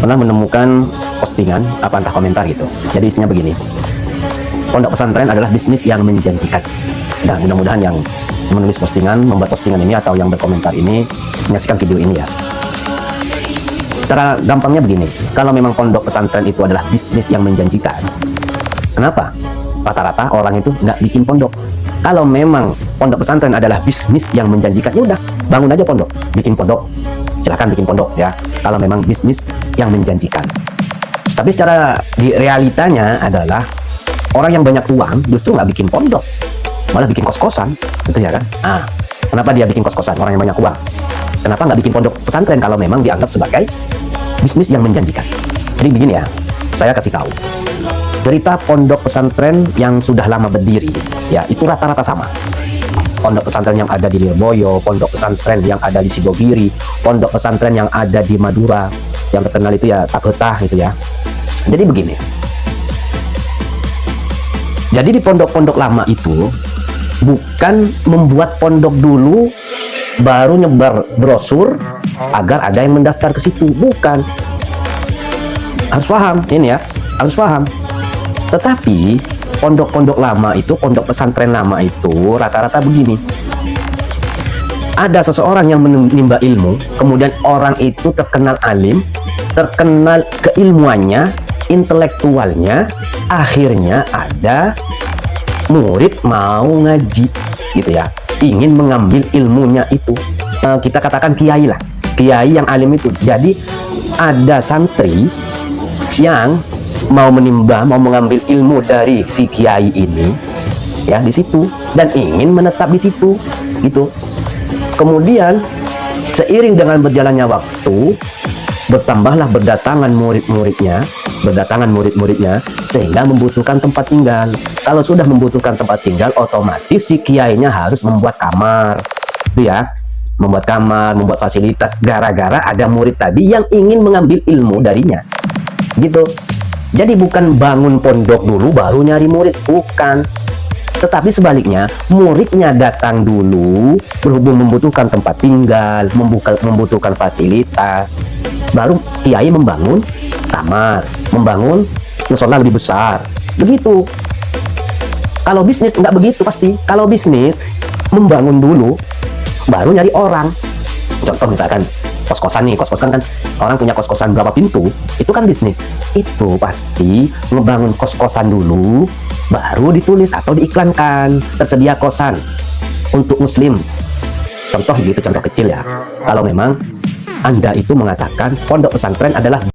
pernah menemukan postingan apa entah komentar gitu. Jadi isinya begini: pondok pesantren adalah bisnis yang menjanjikan. Dan mudah-mudahan yang menulis postingan, membuat postingan ini atau yang berkomentar ini menyaksikan video ini ya. Secara gampangnya begini, kalau memang pondok pesantren itu adalah bisnis yang menjanjikan, kenapa rata-rata orang itu nggak bikin pondok? Kalau memang pondok pesantren adalah bisnis yang menjanjikan, ya udah bangun aja pondok, bikin pondok, silahkan bikin pondok ya. Kalau memang bisnis yang menjanjikan. Tapi secara di realitanya adalah orang yang banyak uang justru nggak bikin pondok, malah bikin kos-kosan, gitu ya kan? Kenapa dia bikin kos-kosan, orang yang banyak uang? Kenapa nggak bikin pondok pesantren kalau memang dianggap sebagai bisnis yang menjanjikan? Jadi begini ya, saya kasih tahu. Cerita pondok pesantren yang sudah lama berdiri, ya itu rata-rata sama. Pondok pesantren yang ada di Lirboyo, pondok pesantren yang ada di Sidogiri, pondok pesantren yang ada di Madura, yang terkenal itu ya Tapetah gitu ya. Jadi begini. Jadi di pondok-pondok lama itu bukan membuat pondok dulu baru nyebar brosur agar ada yang mendaftar ke situ, bukan. Harus paham ini ya, harus paham. Tetapi pondok-pondok lama itu, pondok pesantren lama itu rata-rata begini. Ada seseorang yang menimba ilmu, kemudian orang itu terkenal alim, terkenal keilmuannya, intelektualnya, akhirnya ada murid mau ngaji gitu ya, ingin mengambil ilmunya itu. Kita katakan kiai lah, kiai yang alim itu. Jadi ada santri yang mau menimba, mau mengambil ilmu dari si kiai ini ya di situ dan ingin menetap di situ gitu. Kemudian seiring dengan berjalannya waktu, bertambahlah berdatangan murid-muridnya, sehingga membutuhkan tempat tinggal. Kalau sudah membutuhkan tempat tinggal, otomatis si kiainya harus membuat kamar itu ya, membuat kamar, membuat fasilitas, gara-gara ada murid tadi yang ingin mengambil ilmu darinya gitu. Jadi bukan bangun pondok dulu baru nyari murid, bukan. Tetapi sebaliknya, muridnya datang dulu, berhubung membutuhkan tempat tinggal, membutuhkan fasilitas, baru kiai membangun kamar, membangun musola lebih besar. Begitu. Kalau bisnis nggak begitu pasti. Kalau bisnis membangun dulu, baru nyari orang. Contoh misalkan kos-kosan nih, kos-kosan kan orang punya kos-kosan berapa pintu, itu kan bisnis. Itu pasti ngebangun kos-kosan dulu, baru ditulis atau diiklankan tersedia kosan untuk muslim. Contoh gitu, contoh kecil ya. Kalau memang Anda itu mengatakan pondok pesantren adalah